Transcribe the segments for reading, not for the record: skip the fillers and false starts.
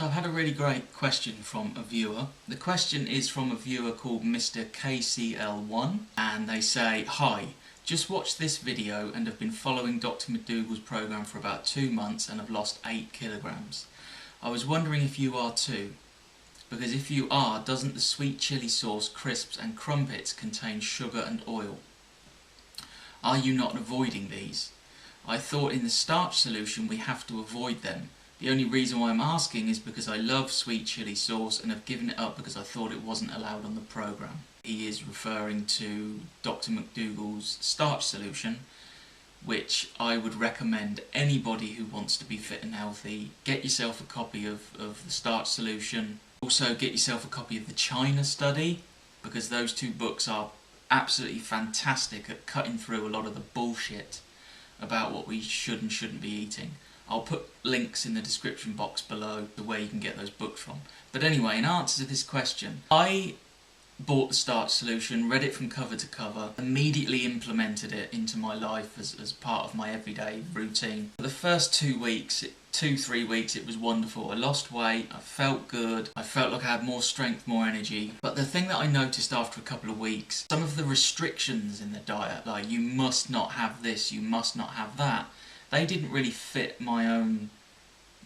I've had a really great question from a viewer. The question is from a viewer called Mr. KCL1, and they say, "Hi, just watched this video and have been following Dr. McDougall's program for about 2 months and have lost 8 kilograms. I was wondering if you are too. Because if you are, doesn't the sweet chili sauce, crisps and crumpets contain sugar and oil? Are you not avoiding these? I thought in the starch solution we have to avoid them. The only reason why I'm asking is because I love sweet chili sauce and have given it up because I thought it wasn't allowed on the program." He is referring to Dr. McDougall's starch solution, which I would recommend anybody who wants to be fit and healthy. Get yourself a copy of the starch solution. Also get yourself a copy of the China study, because those two books are absolutely fantastic at cutting through a lot of the bullshit about what we should and shouldn't be eating. I'll put links in the description box below to where you can get those books from. But anyway, in answer to this question, I bought the starch solution, read it from cover to cover, immediately implemented it into my life as part of my everyday routine. For the first 2 weeks, 3 weeks, it was wonderful. I lost weight, I felt good, I felt like I had more strength, more energy. But the thing that I noticed after a couple of weeks, some of the restrictions in the diet, like you must not have this, you must not have that, they didn't really fit my own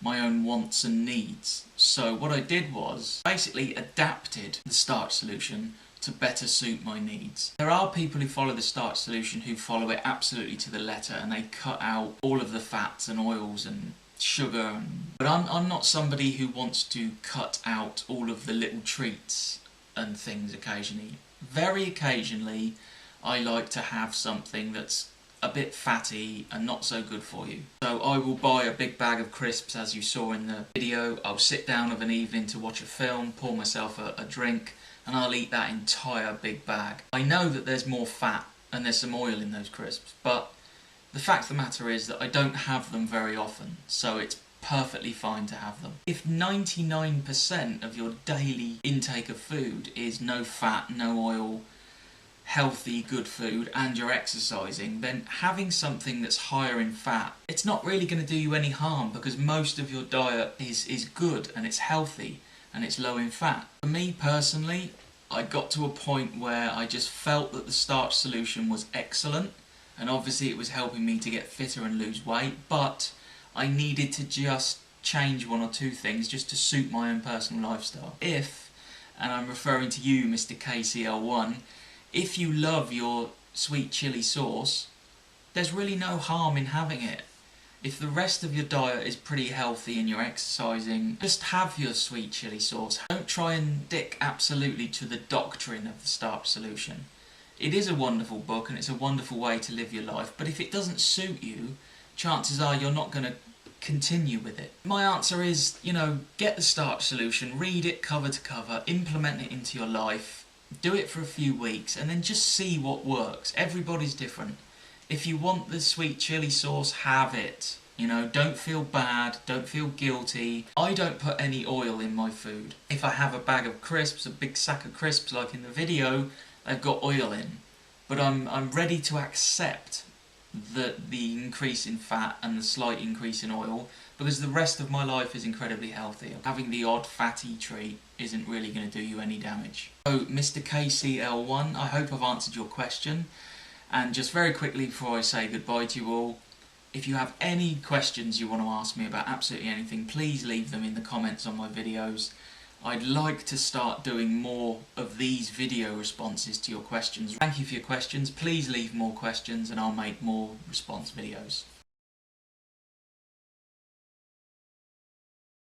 wants and needs. So what I did was basically adapted the starch solution to better suit my needs. There are people who follow the starch solution who follow it absolutely to the letter and they cut out all of the fats and oils and sugar. But I'm not somebody who wants to cut out all of the little treats and things occasionally. Very occasionally I like to have something that's a bit fatty and not so good for you. So I will buy a big bag of crisps, as you saw in the video. I'll sit down of an evening to watch a film, pour myself a drink, and I'll eat that entire big bag. I know that there's more fat and there's some oil in those crisps, but the fact of the matter is that I don't have them very often, so it's perfectly fine to have them. If 99% of your daily intake of food is no fat, no oil, healthy, good food, and you're exercising, then having something that's higher in fat, it's not really going to do you any harm because most of your diet is good and it's healthy and it's low in fat. For me personally, I got to a point where I just felt that the starch solution was excellent, and obviously it was helping me to get fitter and lose weight, but I needed to just change 1 or 2 things just to suit my own personal lifestyle. If, and I'm referring to you, Mr. KCL1, if you love your sweet chili sauce, there's really no harm in having it. If the rest of your diet is pretty healthy and you're exercising, just have your sweet chili sauce. Don't try and stick absolutely to the doctrine of the starch solution. It is a wonderful book and it's a wonderful way to live your life, but if it doesn't suit you, chances are you're not going to continue with it. My answer is, get the starch solution, read it cover to cover, implement it into your life, do it for a few weeks and then just see what works. Everybody's different. If you want the sweet chili sauce, have it. Don't feel bad, don't feel guilty. I don't put any oil in my food. If I have a bag of crisps, a big sack of crisps like in the video, they've got oil in. But I'm ready to accept the increase in fat and the slight increase in oil because the rest of my life is incredibly healthy. Having the odd fatty treat isn't really going to do you any damage. So Mr. KCL1, I hope I've answered your question. And just very quickly before I say goodbye to you all, if you have any questions you want to ask me about absolutely anything, please leave them in the comments on my videos. I'd like to start doing more of these video responses to your questions. Thank you for your questions. Please leave more questions and I'll make more response videos.